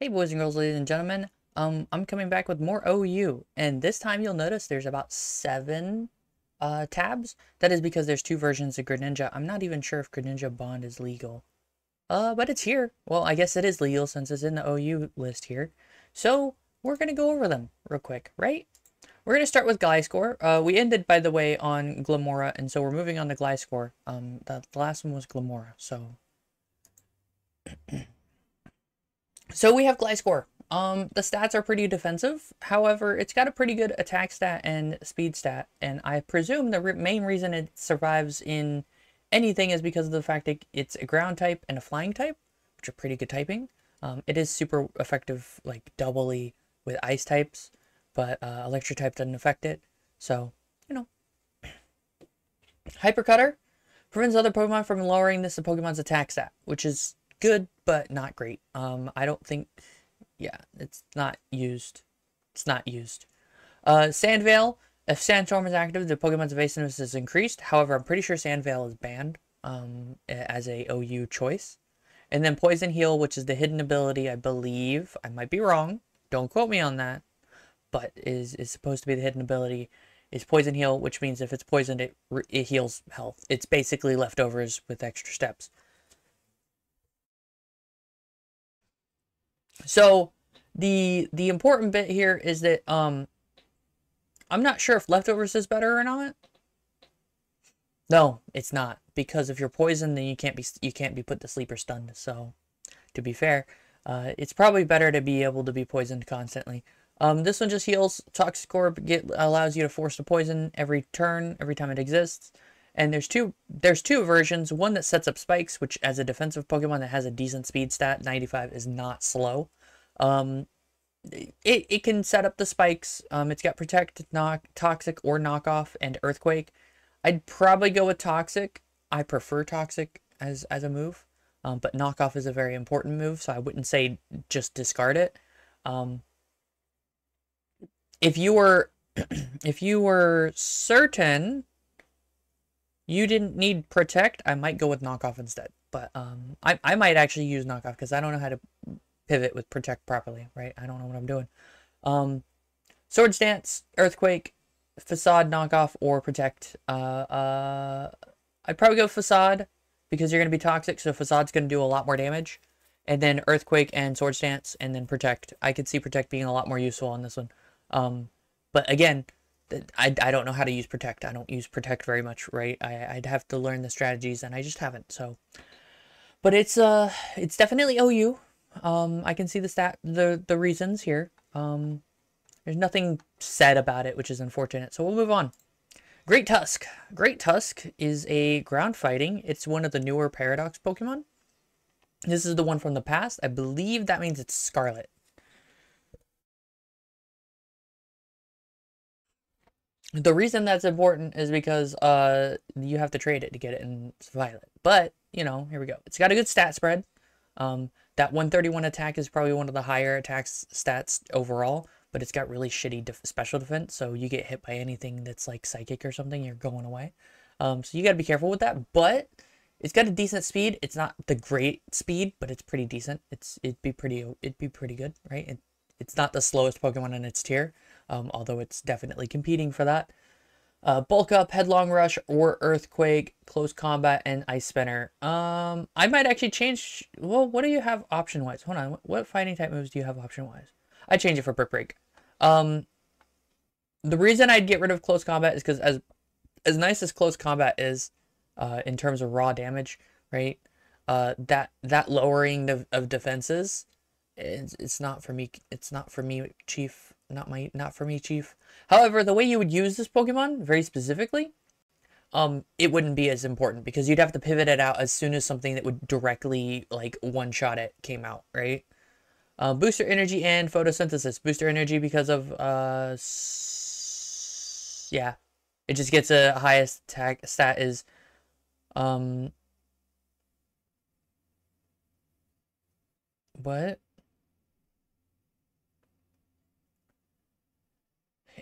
Hey boys and girls, ladies and gentlemen, I'm coming back with more OU, and this time you'll notice there's about 7 tabs. That is because there's 2 versions of Greninja. I'm not even sure if Greninja Bond is legal. But it's here. Well, I guess it is legal since it's in the OU list here. So, we're gonna go over them real quick, right? We're gonna start with Gliscor. We ended, by the way, on Glamora, and so we're moving on to Gliscor. The last one was Glamora, so... So we have Gliscor. The stats are pretty defensive. However, it's got a pretty good attack stat and speed stat. And I presume the main reason it survives in anything is because of the fact that it's a ground type and a flying type, which are pretty good typing. It is super effective, like doubly with ice types, but electric type doesn't affect it. So, you know. Hyper Cutter prevents other Pokemon from lowering this Pokemon's attack stat, which is good, but not great. I don't think, yeah, it's not used. It's not used. Sandveil, if Sandstorm is active, the Pokemon's evasiveness is increased. However, I'm pretty sure Sandveil is banned as a OU choice. And then Poison Heal, which is the hidden ability, I believe. I might be wrong. Don't quote me on that. But is supposed to be the hidden ability. Is Poison Heal, which means if it's poisoned, it heals health. It's basically leftovers with extra steps. So the important bit here is that I'm not sure if leftovers is better or not. No, it's not, because if you're poisoned, then you can't be put to sleep or stunned. So to be fair, it's probably better to be able to be poisoned constantly. This one just heals. Toxic Orb allows you to force the poison every turn, every time it exists. And there's two versions. One that sets up spikes, which as a defensive Pokemon that has a decent speed stat, 95 is not slow. It can set up the spikes. It's got Protect, Knock, Toxic, or Knockoff, and Earthquake. I'd probably go with Toxic. I prefer Toxic as a move. But Knockoff is a very important move, so I wouldn't say just discard it. If you were if you were certain you didn't need Protect, I might go with Knockoff instead. But I might actually use Knockoff because I don't know how to pivot with Protect properly, right? I don't know what I'm doing. Swords Dance, Earthquake, Facade, Knockoff, or Protect. I'd probably go Facade because you're going to be Toxic, so Facade's going to do a lot more damage. And then Earthquake and Swords Dance, and then Protect. I could see Protect being a lot more useful on this one. But again, I don't know how to use Protect. I don't use Protect very much, right? I'd have to learn the strategies, and I just haven't. So, but it's definitely OU. I can see the reasons here. There's nothing said about it, which is unfortunate. So we'll move on. Great Tusk. Great Tusk is a ground fighting. It's one of the newer Paradox Pokemon. This is the one from the past. I believe that means it's Scarlet. The reason that's important is because you have to trade it to get it in Violet. But, you know, here we go. It's got a good stat spread. That 131 attack is probably one of the higher attack stats overall, but it's got really shitty special defense, so you get hit by anything that's like psychic or something, you're going away. So you got to be careful with that, but it's got a decent speed. It's not the great speed, but it's pretty decent. It'd be pretty good, right? It's not the slowest Pokemon in its tier, although it's definitely competing for that. Bulk Up, Headlong Rush, or Earthquake, Close Combat, and Ice Spinner. I might actually change... Well, what do you have option-wise? Hold on. What fighting type moves do you have option-wise? I'd change it for Brick Break. The reason I'd get rid of Close Combat is because as nice as Close Combat is, in terms of raw damage, right? That lowering of defenses, it's not for me. It's not for me, Chief. Not for me, Chief. However, the way you would use this Pokemon, very specifically, it wouldn't be as important because you'd have to pivot it out as soon as something that would directly, like, one-shot it came out, right? Booster Energy and Photosynthesis. Booster Energy because of, yeah. It just gets a highest attack stat is, what?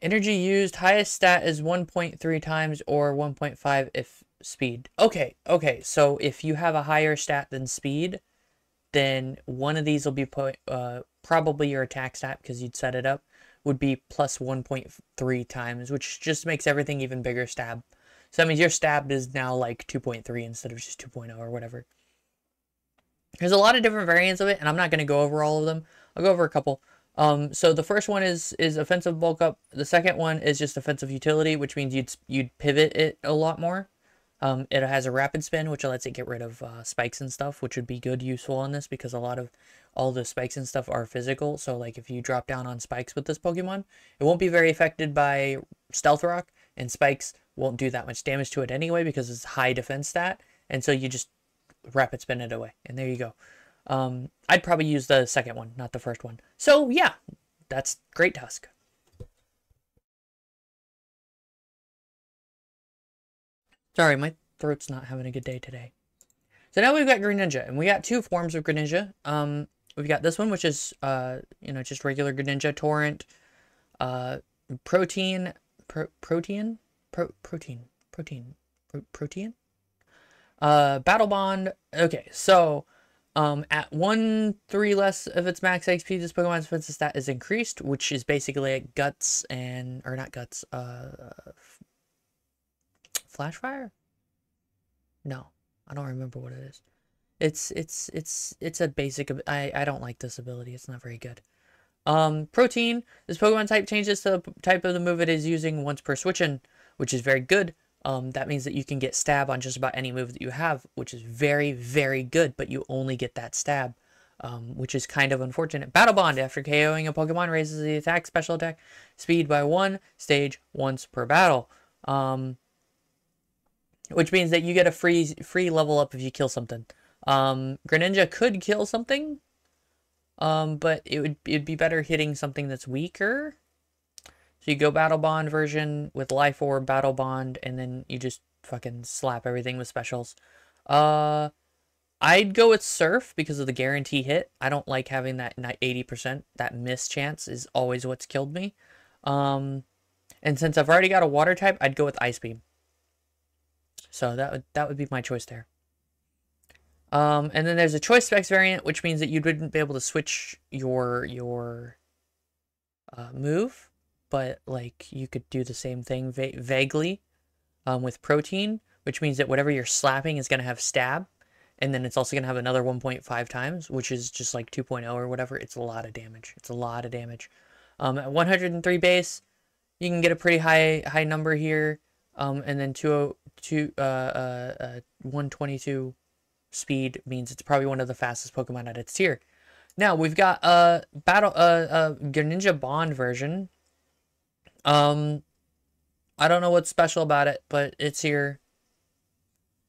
Energy used, highest stat is 1.3 times or 1.5 if speed. Okay, so if you have a higher stat than speed, then one of these will be probably your attack stat because you'd set it up, would be plus 1.3 times, which just makes everything even bigger stab. So that means your stab is now like 2.3 instead of just 2.0 or whatever. There's a lot of different variants of it, and I'm not going to go over all of them. I'll go over a couple. So the first one is offensive bulk up. The second one is just offensive utility, which means you'd pivot it a lot more. It has a rapid spin, which lets it get rid of spikes and stuff, which would be useful on this because all the spikes and stuff are physical. So like if you drop down on spikes with this Pokemon, it won't be very affected by Stealth Rock, and spikes won't do that much damage to it anyway because it's high defense stat, and so you just rapid spin it away, and there you go. I'd probably use the second one, not the first one. So yeah, that's great Tusk. Sorry, my throat's not having a good day today. So now we've got Greninja, and we got two forms of Greninja. We've got this one, which is, just regular Greninja, Torrent, Protein. Battle Bond. Okay, so, at 1/3 less of its max XP, this Pokemon's defensive stat is increased, which is basically like Guts and, or not Guts, Flash Fire? No, I don't remember what it is. It's a basic, I don't like this ability, it's not very good. Protein, this Pokemon type changes to the type of the move it is using once per switch-in, which is very good. That means that you can get stab on just about any move that you have, which is very, very good, but you only get that stab, which is kind of unfortunate. Battle Bond, after KOing a Pokemon, raises the special attack speed by 1 stage once per battle. Which means that you get a free level up if you kill something. Greninja could kill something, but it'd be better hitting something that's weaker. So you go Battle Bond version with Life Orb, Battle Bond, and then you just fucking slap everything with specials. I'd go with Surf because of the guarantee hit. I don't like having that 80%. That miss chance is always what's killed me. And since I've already got a water type, I'd go with Ice Beam. So that would be my choice there. And then there's a choice specs variant, which means that you wouldn't be able to switch your move, but like you could do the same thing vaguely with Protein, which means that whatever you're slapping is going to have stab, and then it's also going to have another 1.5 times, which is just like 2.0 or whatever. It's a lot of damage. It's a lot of damage. At 103 base, you can get a pretty high number here. And then 122 speed means it's probably one of the fastest Pokemon at its tier. Now we've got Greninja Bond version. I don't know what's special about it, but it's here.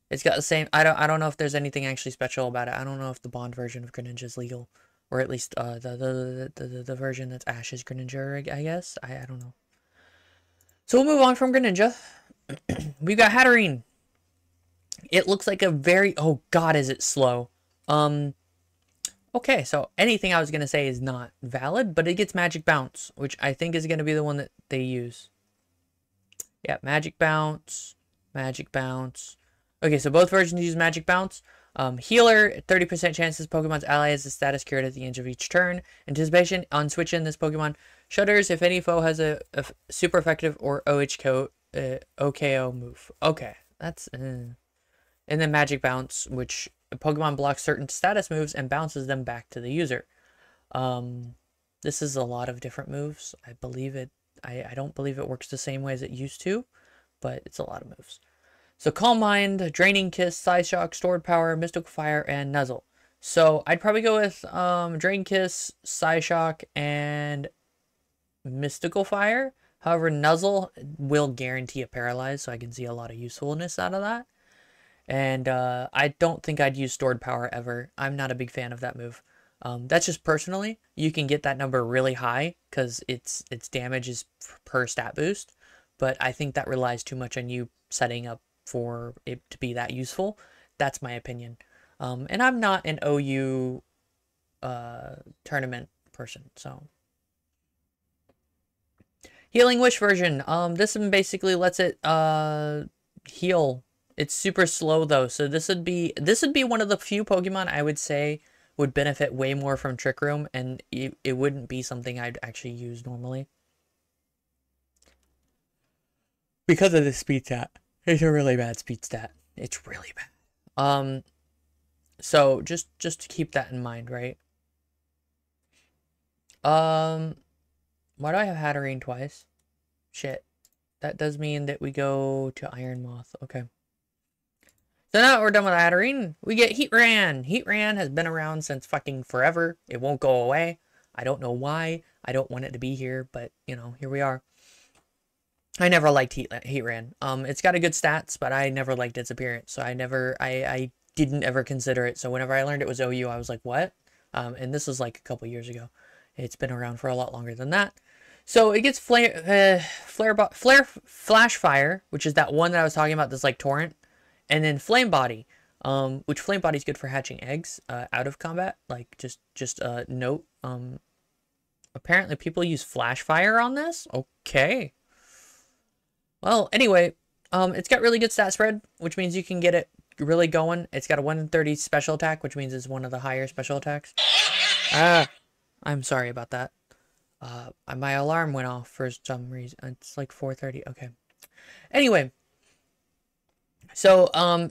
It's got the same. I don't know if there's anything actually special about it. I don't know if the Bond version of Greninja is legal, or at least the version that's Ash's Greninja. I guess I don't know. So we'll move on from Greninja. We've got Hatterene. It looks like a very... Oh, God, is it slow. Okay, so anything I was going to say is not valid, but it gets Magic Bounce, which I think is going to be the one that they use. Yeah, Magic Bounce. Magic Bounce. Okay, so both versions use Magic Bounce. Healer, 30% chance this Pokemon's ally has a status cured at the end of each turn. Anticipation, on switch-in, this Pokemon shudders if any foe has a super effective or OKO move. Okay, that's... And then Magic Bounce, which Pokemon blocks certain status moves and bounces them back to the user. This is a lot of different moves. I believe it... I don't believe it works the same way as it used to, but it's a lot of moves. So Calm Mind, Draining Kiss, Psyshock, Stored Power, Mystical Fire, and Nuzzle. So I'd probably go with Drain Kiss, Psyshock, and Mystical Fire. However, Nuzzle will guarantee a Paralyze, so I can see a lot of usefulness out of that. And I don't think I'd use Stored Power ever. I'm not a big fan of that move. That's just personally. You can get that number really high because its damage is per stat boost. But I think that relies too much on you setting up for it to be that useful. That's my opinion. And I'm not an OU tournament person, so... Healing Wish version. This one basically lets it heal. It's super slow though, so this would be one of the few Pokemon I would say would benefit way more from Trick Room, and it wouldn't be something I'd actually use normally. Because of the speed stat. It's a really bad speed stat. It's really bad. So just to keep that in mind, right? Why do I have hatterene twice? Shit. That does mean that we go to Iron Moth. Okay. So now we're done with hatterene. We get heatran. Heatran has been around since fucking forever. It won't go away. I don't know why. I don't want it to be here, but, you know, here we are. I never liked heatran. It's got a good stats, but I never liked its appearance. So I didn't ever consider it. So whenever I learned it was OU, I was like, what? And this was like a couple years ago. It's been around for a lot longer than that. So it gets flash fire, which is that one that I was talking about, this like torrent, and then flame body, which flame body is good for hatching eggs out of combat. Like just a note. Apparently people use flash fire on this. Okay. Well, anyway, it's got really good stat spread, which means you can get it really going. It's got a 130 special attack, which means it's one of the higher special attacks. I'm sorry about that. My alarm went off for some reason. It's like 4:30. Okay. Anyway, so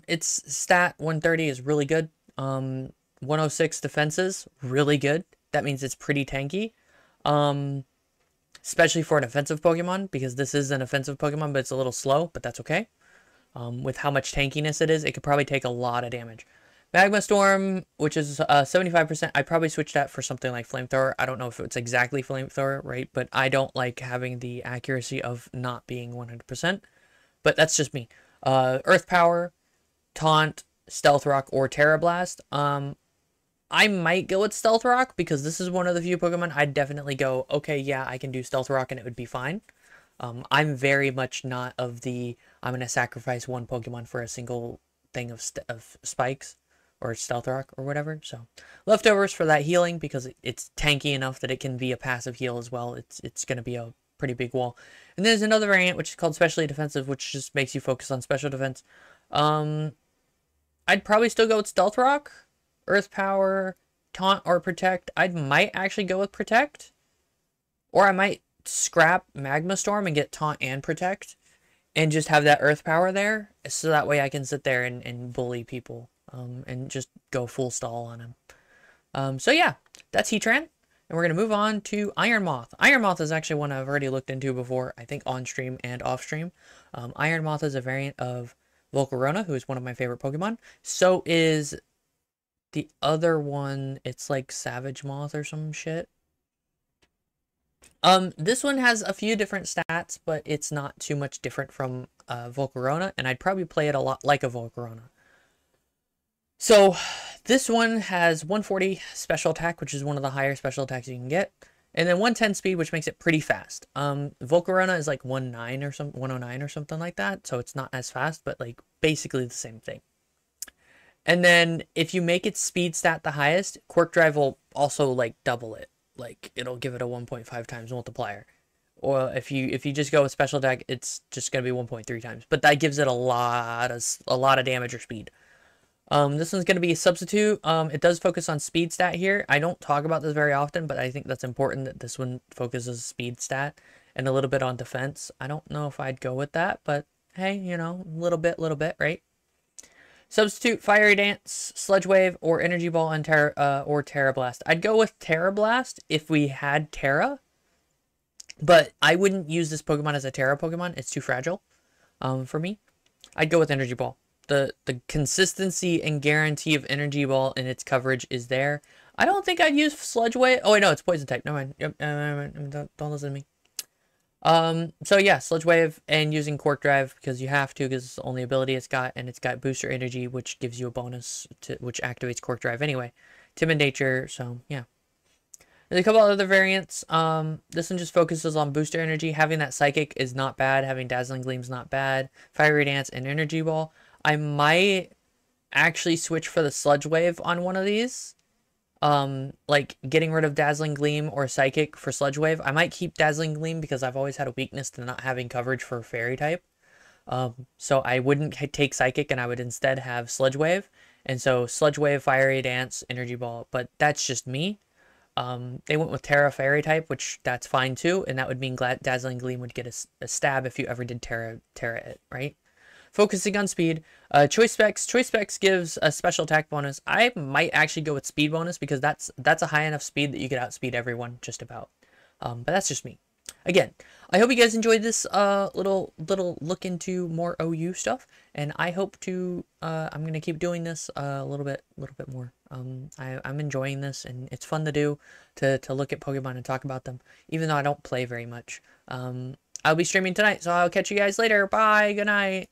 its stat 130 is really good. 106 defenses, really good. That means it's pretty tanky. Especially for an offensive Pokemon, because this is an offensive Pokemon, but it's a little slow, but that's okay. With how much tankiness it is, it could probably take a lot of damage. Magma Storm, which is 75%, I'd probably switch that for something like Flamethrower. I don't know if it's exactly Flamethrower, right? But I don't like having the accuracy of not being 100%. But that's just me. Earth Power, Taunt, Stealth Rock, or Terra Blast. I might go with Stealth Rock, because this is one of the few Pokemon I'd definitely go, okay, yeah, I can do Stealth Rock and it would be fine. I'm very much not of the, I'm going to sacrifice one Pokemon for a single thing of spikes or Stealth Rock or whatever. So leftovers for that healing, because it's tanky enough that it can be a passive heal as well. It's going to be a pretty big wall. And there's another variant, which is called Specially Defensive, which just makes you focus on special defense. I'd probably still go with Stealth Rock, Earth Power, Taunt, or Protect. I might actually go with Protect. Or I might scrap Magma Storm and get Taunt and Protect. And just have that Earth Power there. So that way I can sit there and bully people. And just go full stall on him. So yeah, that's Heatran. And we're going to move on to Iron Moth. Iron Moth is actually one I've already looked into before. I think on stream and off stream. Iron Moth is a variant of Volcarona, who is one of my favorite Pokemon. So is the other one, it's like Savage Moth or some shit. This one has a few different stats, but it's not too much different from Volcarona, and I'd probably play it a lot like a Volcarona. So this one has 140 special attack, which is one of the higher special attacks you can get, and then 110 speed, which makes it pretty fast. Volcarona is like 109 or 109 or something like that, so it's not as fast, but like basically the same thing. And then if you make its speed stat the highest, Quirk Drive will also like double it. Like it'll give it a 1.5 times multiplier. Or if you just go with special attack, it's just gonna be 1.3 times. But that gives it a lot of damage or speed. This one's gonna be a substitute. It does focus on speed stat here. I don't talk about this very often, but I think that's important that this one focuses speed stat and a little bit on defense. I don't know if I'd go with that, but hey, you know, little bit, right? Substitute Fiery Dance, Sludge Wave, or Energy Ball and Terra Blast. I'd go with Terra Blast if we had Terra, but I wouldn't use this Pokemon as a Terra Pokemon. It's too fragile for me. I'd go with Energy Ball. The consistency and guarantee of Energy Ball in its coverage is there. I don't think I'd use Sludge Wave. Oh, wait, no, it's Poison type. Never mind. Yep, don't listen to me. So yeah, Sludge Wave and using Quirk Drive because you have to, because it's the only ability it's got, and it's got Booster Energy, which gives you a bonus to which activates Quirk Drive anyway. Timid Nature, so yeah. There's a couple other variants. This one just focuses on Booster Energy. Having that Psychic is not bad. Having Dazzling Gleam's not bad. Fiery Dance and Energy Ball. I might actually switch for the Sludge Wave on one of these. Like getting rid of Dazzling Gleam or Psychic for Sludge Wave. I might keep Dazzling Gleam because I've always had a weakness to not having coverage for Fairy type. So I wouldn't take Psychic and I would instead have Sludge Wave. And so Sludge Wave, Fiery Dance, Energy Ball, but that's just me. They went with Terra Fairy type, which that's fine too, and that would mean Dazzling Gleam would get a stab if you ever did Terra it, right? Focusing on speed. Choice Specs. Choice Specs gives a special attack bonus. I might actually go with speed bonus because that's a high enough speed that you could outspeed everyone just about. But that's just me. Again, I hope you guys enjoyed this little look into more OU stuff, and I hope to I'm gonna keep doing this a little bit more. I'm enjoying this, and it's fun to do to look at Pokemon and talk about them, even though I don't play very much. I'll be streaming tonight, so I'll catch you guys later. Bye. Good night.